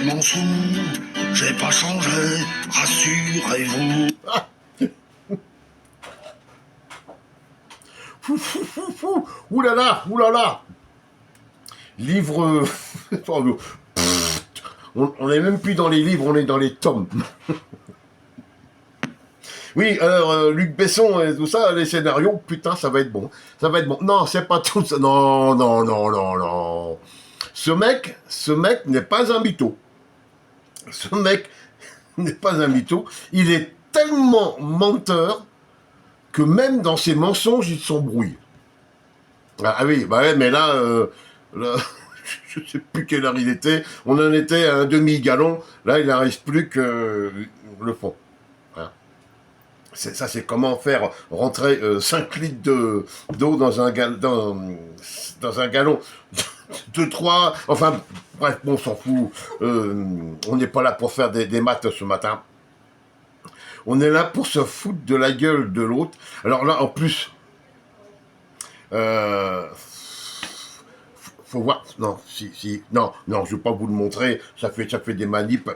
mensonge, j'ai pas changé, rassurez-vous. Ah. Oulala, oulala. Livre... on n'est même plus dans les livres, on est dans les tomes. Oui, alors, Luc Besson et tout ça, les scénarios, putain, ça va être bon. Ça va être bon. Non, c'est pas tout ça. Non, non, non, non, non. Ce mec n'est pas un mytho. Ce mec n'est pas un mytho. Il est tellement menteur que même dans ses mensonges, il s'embrouille. Ah oui, bah ouais, mais là, je sais plus quelle heure il était. On en était à un demi-gallon. Là, il n'en reste plus que le fond. Ça, c'est comment faire rentrer 5 litres d'eau dans un gallon de 3, enfin, bref, bon, on s'en fout. On n'est pas là pour faire des maths ce matin. On est là pour se foutre de la gueule de l'autre. Alors là, en plus, faut voir. Non, non, je vais pas vous le montrer. Ça fait des manips.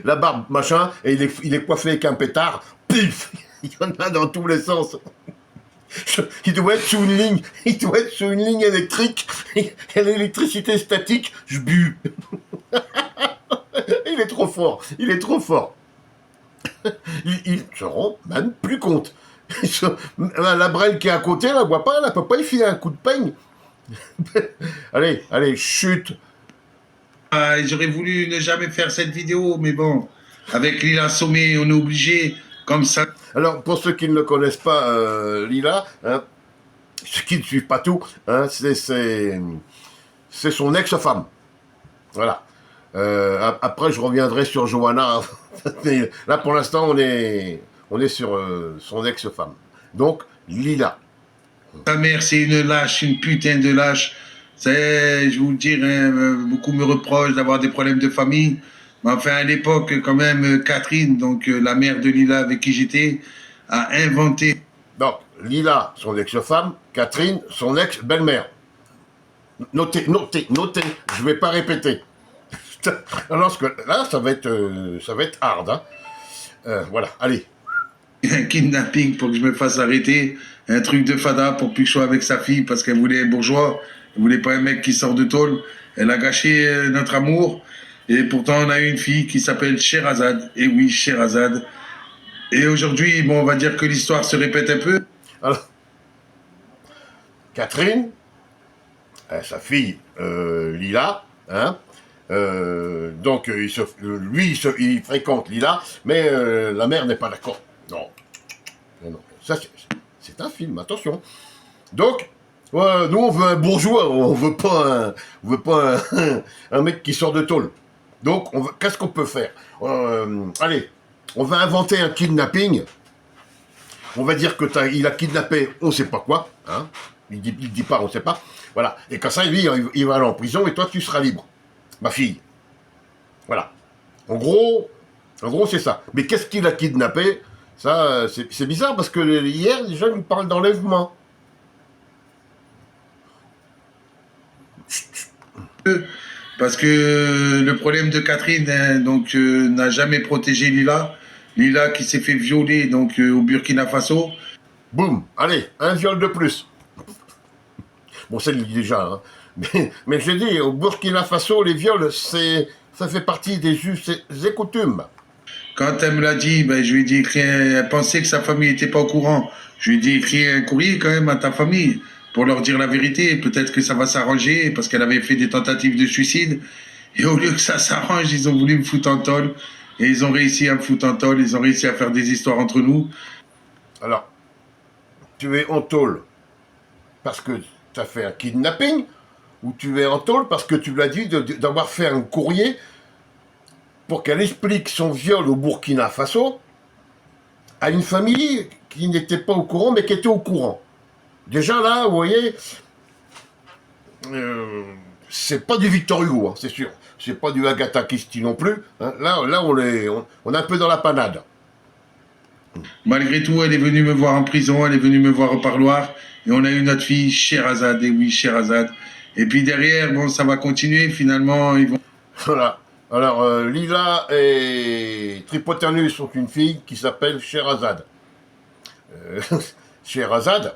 La barbe, machin, et il est coiffé avec un pétard. Pif, il y en a dans tous les sens. Il doit être sous une ligne électrique. Et l'électricité statique, je bue. Il est trop fort. Ils se rendent même plus compte. La Brelle qui est à côté, elle la voit pas, elle peut pas y filer un coup de peigne. Allez, chute. J'aurais voulu ne jamais faire cette vidéo, mais bon, avec Lila Sommet, on est obligé, comme ça. Alors, pour ceux qui ne le connaissent pas, Lila, hein, ceux qui ne suivent pas tout, hein, c'est son ex-femme. Voilà. Après, je reviendrai sur Johanna. Mais là, pour l'instant, on est sur son ex-femme. Donc, Lila. Ta mère, c'est une lâche, une putain de lâche. Je vais vous le dire, hein, beaucoup me reprochent d'avoir des problèmes de famille. Mais enfin, à l'époque, quand même, Catherine, donc la mère de Lila avec qui j'étais, a inventé. Donc, Lila, son ex-femme, Catherine, son ex-belle-mère. Notez, je ne vais pas répéter. Alors que là, ça va être hard. Hein. Voilà, allez. Un kidnapping pour que je me fasse arrêter. Un truc de fada pour plus que je sois avec sa fille parce qu'elle voulait un bourgeois. Elle voulait pas un mec qui sort de tôle. Elle a gâché notre amour. Et pourtant, on a eu une fille qui s'appelle Sherazade. Et oui, Sherazade. Et aujourd'hui, bon, on va dire que l'histoire se répète un peu. Alors, Catherine, sa fille Lila, hein, donc lui, il fréquente Lila, mais la mère n'est pas d'accord. Non. Ça, c'est un film, attention. Donc, nous, on veut un bourgeois, on veut pas un mec qui sort de tôle. Donc, qu'est-ce qu'on peut faire allez, on va inventer un kidnapping. On va dire qu'il a kidnappé on sait pas quoi. Hein. Il dit pas, on sait pas. Voilà. Et quand ça, lui, il va aller en prison et toi, tu seras libre. Ma fille. Voilà. En gros, c'est ça. Mais qu'est-ce qu'il a kidnappé? Ça, c'est bizarre parce que hier, les gens nous parlent d'enlèvement. Parce que le problème de Catherine, hein, donc, n'a jamais protégé Lila. Lila qui s'est fait violer donc, au Burkina Faso. Boum, allez, un viol de plus. Bon, c'est déjà, hein. Mais je dis, au Burkina Faso, les viols, ça fait partie des us et coutumes. Quand elle me l'a dit, ben, je lui ai dit, elle pensait que sa famille n'était pas au courant. Je lui ai dit, écris un courrier quand même à ta famille pour leur dire la vérité. Peut-être que ça va s'arranger parce qu'elle avait fait des tentatives de suicide. Et au lieu que ça s'arrange, ils ont voulu me foutre en tôle. Et ils ont réussi à me foutre en tôle. Ils ont réussi à faire des histoires entre nous. Alors, tu es en tôle parce que tu as fait un kidnapping ou tu es en tôle parce que tu lui as dit d'avoir fait un courrier pour qu'elle explique son viol au Burkina Faso à une famille qui n'était pas au courant, mais qui était au courant. Déjà là, vous voyez, c'est pas du Victor Hugo, hein, c'est sûr. C'est pas du Agatha Christie non plus. Hein. Là, on est un peu dans la panade. Malgré tout, elle est venue me voir en prison, elle est venue me voir au parloir. Et on a eu notre fille, Sherazade, et oui, Sherazade. Et puis derrière, bon, ça va continuer. Finalement, ils vont. Voilà. Alors, Lila et Tripotanus ont une fille qui s'appelle Sherazade. Euh, Sherazade,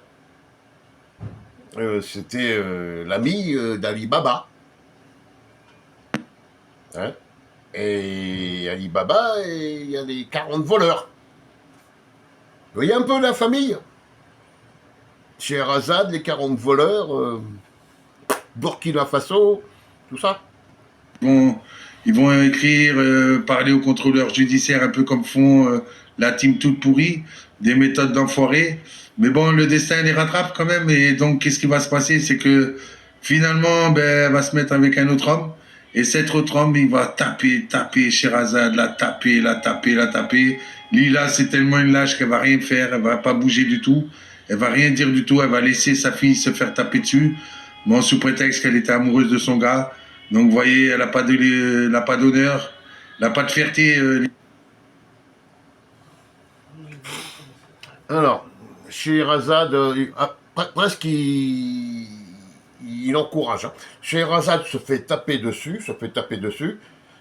c'était l'ami d'Ali Baba. Hein, et Ali Baba, il y a les 40 voleurs. Vous voyez un peu la famille? Sherazade, les 40 voleurs, Burkina Faso, tout ça. vont, ils vont écrire, parler au contrôleur judiciaire un peu comme font la team toute pourrie, des méthodes d'enfoirés. Mais bon, le destin les rattrape quand même. Et donc, qu'est-ce qui va se passer? C'est que finalement, ben, elle va se mettre avec un autre homme. Et cet autre homme, il va taper Sherazade, la taper. Lila, c'est tellement une lâche qu'elle va rien faire, elle va pas bouger du tout, elle va rien dire du tout, elle va laisser sa fille se faire taper dessus. Bon, sous prétexte qu'elle était amoureuse de son gars. Donc, vous voyez, elle n'a pas d'honneur, elle n'a pas de fierté. Alors, Sherazade, presque il encourage. Hein. Sherazade se fait taper dessus.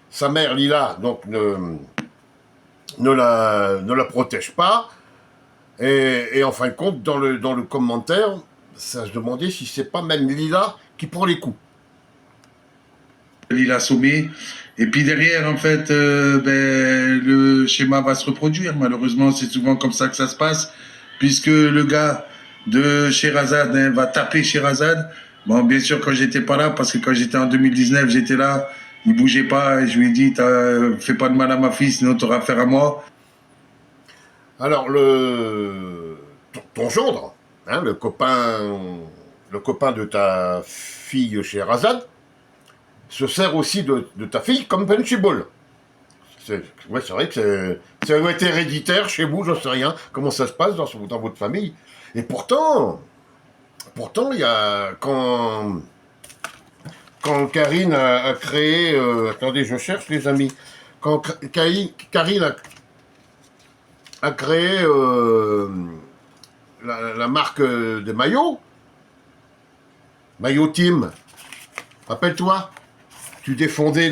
Sa mère Lila, donc, ne la protège pas. Et en fin de compte, dans le commentaire, ça se demandait si c'est pas même Lila qui prend les coups. Lila sommé. Et puis derrière, en fait, ben, le schéma va se reproduire. Malheureusement, c'est souvent comme ça que ça se passe, puisque le gars de Sherazade hein, va taper Sherazade. Bon, bien sûr, quand j'étais pas là, parce que quand j'étais en 2019, j'étais là, il bougeait pas, et je lui ai dit, fais pas de mal à ma fille, sinon tu auras affaire à moi. Alors, ton gendre, hein, le copain de ta fille Sherazade, se sert aussi de ta fille comme punchable. Ouais, c'est vrai que ça doit être héréditaire chez vous, j'en sais rien, comment ça se passe dans votre famille. Et pourtant, il y a quand Karine a créé, attendez, je cherche les amis, quand Karine a créé la marque des maillots, Maillot Team, rappelle-toi, tu défendais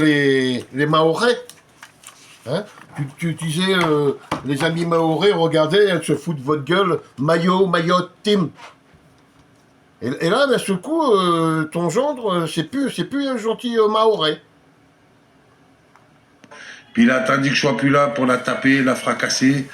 les Mahorais. Hein, tu disais, les amis Mahorais, regardez, elles se foutent de votre gueule, Maillot Team. Et là, d'un seul coup, ton gendre, c'est plus un gentil Mahorais. Puis il a attendu que je sois plus là pour la taper, la fracasser.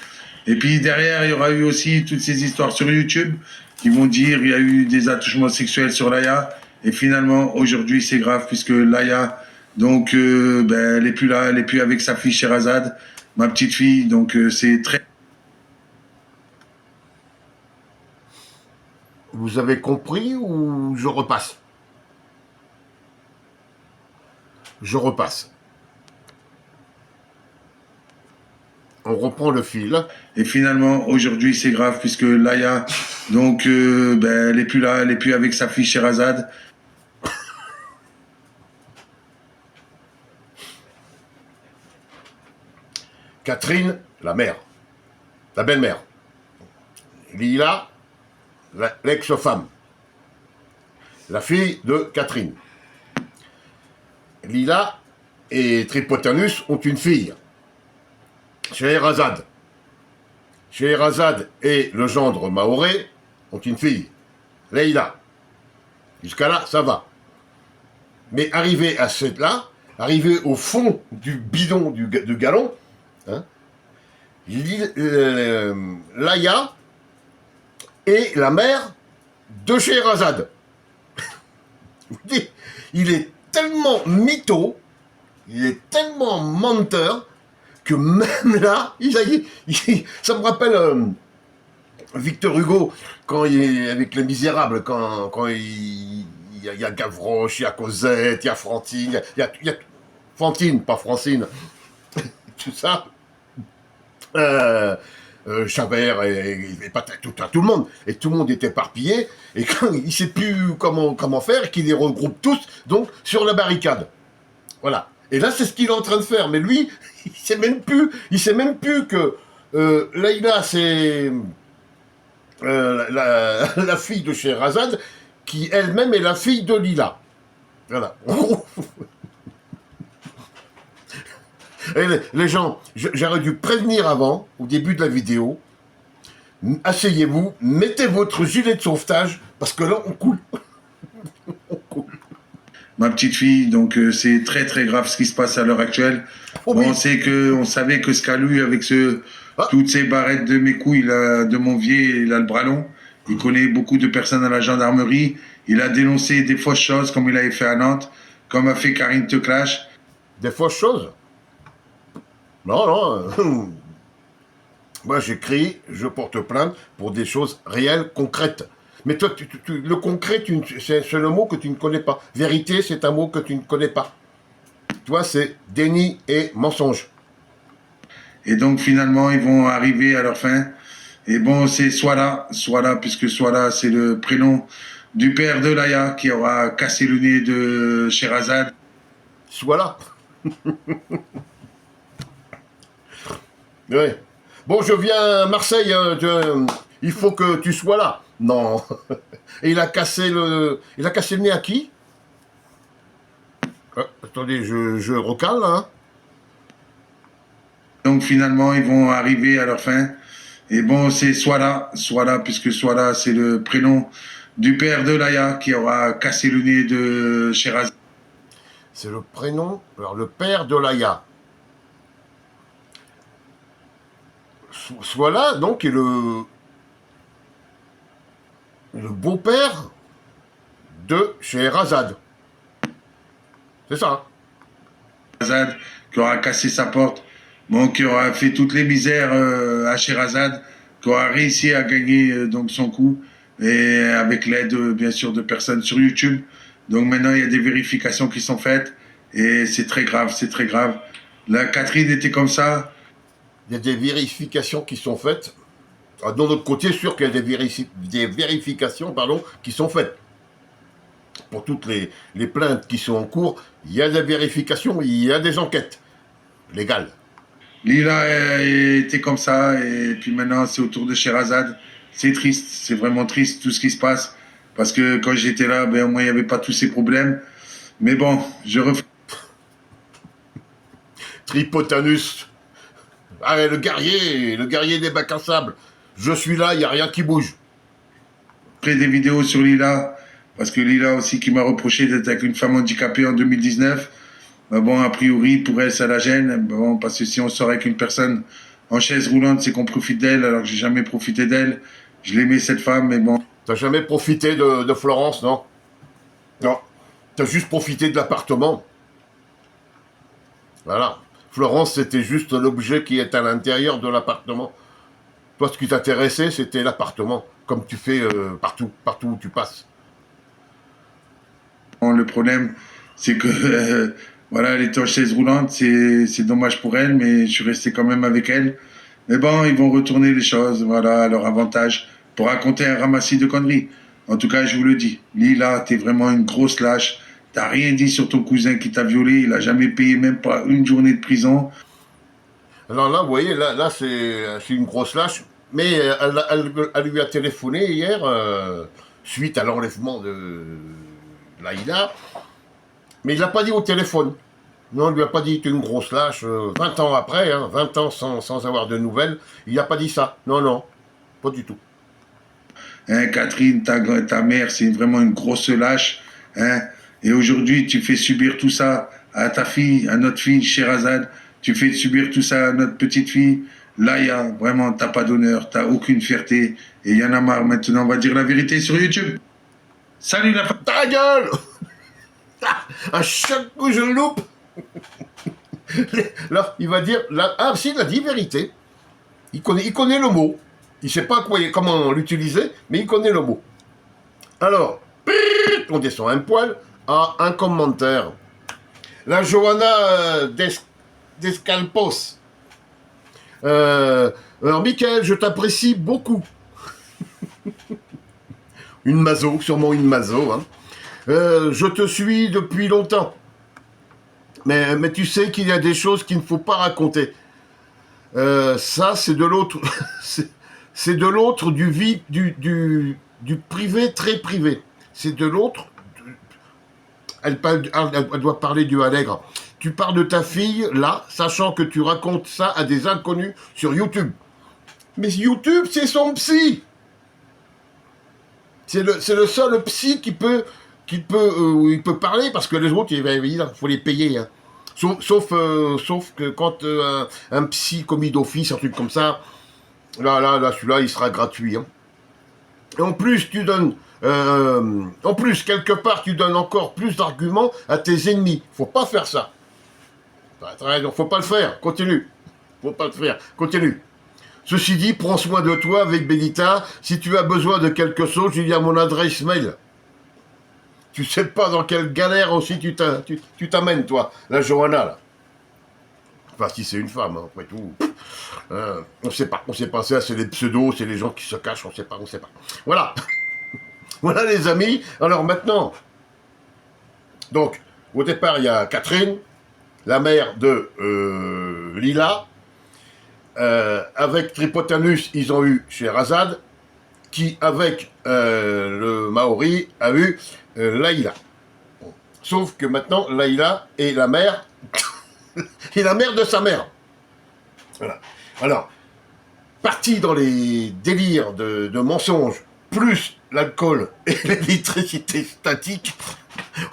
Et puis derrière, il y aura eu aussi toutes ces histoires sur YouTube qui vont dire il y a eu des attouchements sexuels sur Laïa. Et finalement, aujourd'hui, c'est grave puisque Laïa, donc, ben, elle est plus là, elle est plus avec sa fille Sherazade, ma petite fille. Donc, c'est très. Vous avez compris ou je repasse? Je repasse. On reprend le fil. Et finalement, aujourd'hui, c'est grave puisque Laïa, donc, ben, elle est plus là, elle est plus avec sa fille Sherazade. Catherine, la mère, la belle-mère. Lila, l'ex-femme. La fille de Catherine. Lila et Tripotanus ont une fille. Sherazade. Sherazade et le gendre Mahorais ont une fille. Leïla. Jusqu'à là, ça va. Mais arrivé à cette-là, arrivé au fond du bidon du galon, hein, Laïa est la mère de Sherazade. Il est tellement mytho, il est tellement menteur, que même là, ça me rappelle Victor Hugo, quand il est avec Les Misérables, quand il y a Gavroche, il y a Cosette, il y a Fantine, il y a Fantine, pas Francine, tout ça. Chavert et pas tout le monde, et tout le monde est éparpillé, et quand il ne sait plus comment faire, qu'il les regroupe tous, donc, sur la barricade. Voilà. Et là, c'est ce qu'il est en train de faire, mais lui, il sait même plus que Laïla, c'est la fille de Sherazade, qui elle-même est la fille de Lila. Voilà. Et les gens, j'aurais dû prévenir avant, au début de la vidéo, asseyez-vous, mettez votre gilet de sauvetage, parce que là, on coule. On coule. Ma petite fille, donc c'est très très grave ce qui se passe à l'heure actuelle. Oh, Bon, oui. on savait que Scalu, avec Ah. toutes ces barrettes de mes couilles, de mon vieil, il a le bras long. Il connaît beaucoup de personnes à la gendarmerie. Il a dénoncé des fausses choses comme il avait fait à Nantes, comme a fait Karine Teclash. Des fausses choses. Non, non. Moi, j'écris, je porte plainte pour des choses réelles, concrètes. Mais toi, le concret, c'est le mot que tu ne connais pas. Vérité, c'est un mot que tu ne connais pas. Toi, c'est déni et mensonge. Et donc finalement, ils vont arriver à leur fin. Et bon, c'est Swala, puisque Swala, c'est le prénom du père de Laïa qui aura cassé le nez de Sherazade. Sois là. Oui. Bon, je viens à Marseille, il faut que tu sois là. Non. Et il a cassé le nez à qui? Attendez, je recale, hein. Donc finalement, ils vont arriver à leur fin. Et bon, c'est Swala, puisque Swala, c'est le prénom du père de Laïa qui aura cassé le nez de Sherazade. C'est le prénom, alors le père de Laïa. Soit là, donc, est le beau-père de Scheherazade. C'est ça. Sherazade, qui aura cassé sa porte, bon, qui aura fait toutes les misères à Sherazade, qui aura réussi à gagner donc son coup, et avec l'aide, bien sûr, de personnes sur YouTube. Donc maintenant, il y a des vérifications qui sont faites, et c'est très grave, c'est très grave. La Catherine était comme ça. Il y a des vérifications qui sont faites. Ah, de notre côté, sûr qu'il y a des vérifications qui sont faites. Pour toutes les plaintes qui sont en cours, il y a des vérifications, il y a des enquêtes légales. Lila était comme ça, et puis maintenant, c'est au tour de Sherazade. C'est triste, c'est vraiment triste tout ce qui se passe, parce que quand j'étais là, ben, au moins, il n'y avait pas tous ces problèmes. Mais bon, je refais Tripotanus. Ah, le guerrier des bacs à sable. Je suis là, il n'y a rien qui bouge. des vidéos sur Lila, parce que Lila aussi qui m'a reproché d'être avec une femme handicapée en 2019. Ben bon, a priori, pour elle, ça la gêne. Ben bon, parce que si on sort avec une personne en chaise roulante, c'est qu'on profite d'elle, alors que j'ai jamais profité d'elle. Je l'aimais, cette femme, mais bon. T'as jamais profité de Florence, non? Non. T'as juste profité de l'appartement. Voilà. Florence, c'était juste l'objet qui est à l'intérieur de l'appartement. Toi, ce qui t'intéressait, c'était l'appartement, comme tu fais partout où tu passes. Bon, le problème, c'est que, voilà, elle était en chaise roulante, c'est dommage pour elle, mais je suis resté quand même avec elle. Mais bon, ils vont retourner les choses, voilà, à leur avantage, pour raconter un ramassis de conneries. En tout cas, je vous le dis, Lila, t'es vraiment une grosse lâche. T'as rien dit sur ton cousin qui t'a violé, il a jamais payé même pas une journée de prison. Alors là, vous voyez, là c'est une grosse lâche. Mais elle lui a téléphoné hier, suite à l'enlèvement de Laïla. Mais il l'a pas dit au téléphone. Non, il lui a pas dit, t'es une grosse lâche. 20 ans après, 20 ans sans avoir de nouvelles, il n'a pas dit ça. Non, non, pas du tout. Hein, Catherine, ta mère, c'est vraiment une grosse lâche. Hein, et aujourd'hui, tu fais subir tout ça à ta fille, à notre fille, Sherazade. Tu fais subir tout ça à notre petite fille, Laïa. Vraiment, t'as pas d'honneur, t'as aucune fierté. Et il y en a marre. Maintenant, on va dire la vérité sur YouTube. Salut la femme. Ta gueule. À chaque coup, je le loupe. Là, il va dire... Là, ah, si, il a dit vérité. Il connaît le mot. Il ne sait pas comment l'utiliser, mais il connaît le mot. Alors, on descend un poil à un commentaire. La Johanna Descalpos. Alors, Michael, je t'apprécie beaucoup. Une maso, sûrement une maso. Hein. Je te suis depuis longtemps. Mais tu sais qu'il y a des choses qu'il ne faut pas raconter. Ça, c'est de l'autre. C'est de l'autre du privé très privé. C'est de l'autre. elle doit parler du Allègre. Tu parles de ta fille, là, sachant que tu racontes ça à des inconnus sur YouTube. Mais YouTube, c'est son psy. C'est le seul psy il peut parler, parce que les autres, il faut les payer. Hein. Sauf que quand un psy commis d'office, un truc comme ça, là, celui-là, il sera gratuit. Hein. Et en plus, quelque part, tu donnes encore plus d'arguments à tes ennemis. Faut pas faire ça. Faut pas le faire. Continue. Faut pas le faire. Continue. Ceci dit, prends soin de toi avec Benita. Si tu as besoin de quelque chose, il y a mon adresse mail. Tu sais pas dans quelle galère aussi tu t'amènes, toi, la Johanna, là. Enfin, si c'est une femme, hein, après tout. On sait pas. Ça, c'est les pseudos, c'est les gens qui se cachent, on sait pas. Voilà. Voilà, les amis. Alors, maintenant, donc, au départ, il y a Catherine, la mère de Lila. Avec Tripotanus, ils ont eu Sherazade, qui, avec le Maori, a eu Laïla. Sauf que maintenant, Laïla est la mère, et la mère de sa mère. Voilà. Alors, parti dans les délires de mensonges, plus l'alcool et l'électricité statique, il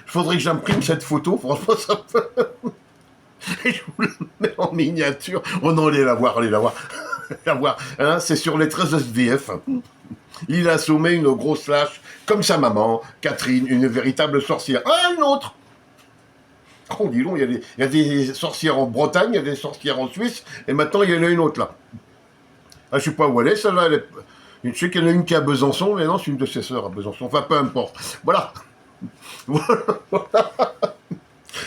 faudrait que j'imprime cette photo, franchement, ça peut... Et je vous le mets en miniature. Oh non, allez la voir. Hein, c'est sur les 13 SDF. Il a sommé une grosse lâche, comme sa maman, Catherine, une véritable sorcière. Ah, une autre. Oh, dis donc, il y a des sorcières en Bretagne, il y a des sorcières en Suisse, et maintenant il y en a une autre là. Ah, je sais pas où elle est, celle-là. Je sais qu'il y en a une qui est à Besançon, mais non, c'est une de ses sœurs à Besançon. Enfin, peu importe. Voilà.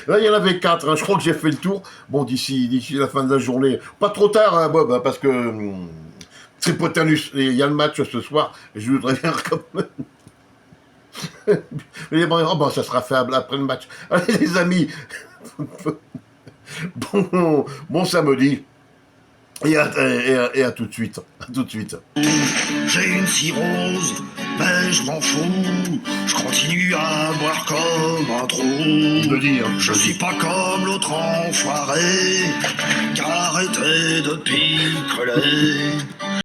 Là, il y en avait 4, hein. Je crois que j'ai fait le tour. Bon, d'ici la fin de la journée. Pas trop tard, hein, Bob, hein, parce que Tripotanus, il y a le match ce soir, et je voudrais bien quand même. Mais bon, ça sera fait après le match. Allez, les amis, bon samedi. Et à tout de suite. À tout de suite. J'ai une cirrhose, mais je m'en fous. Je continue à boire comme un trou. Je suis pas comme l'autre enfoiré qui a arrêté de picoler.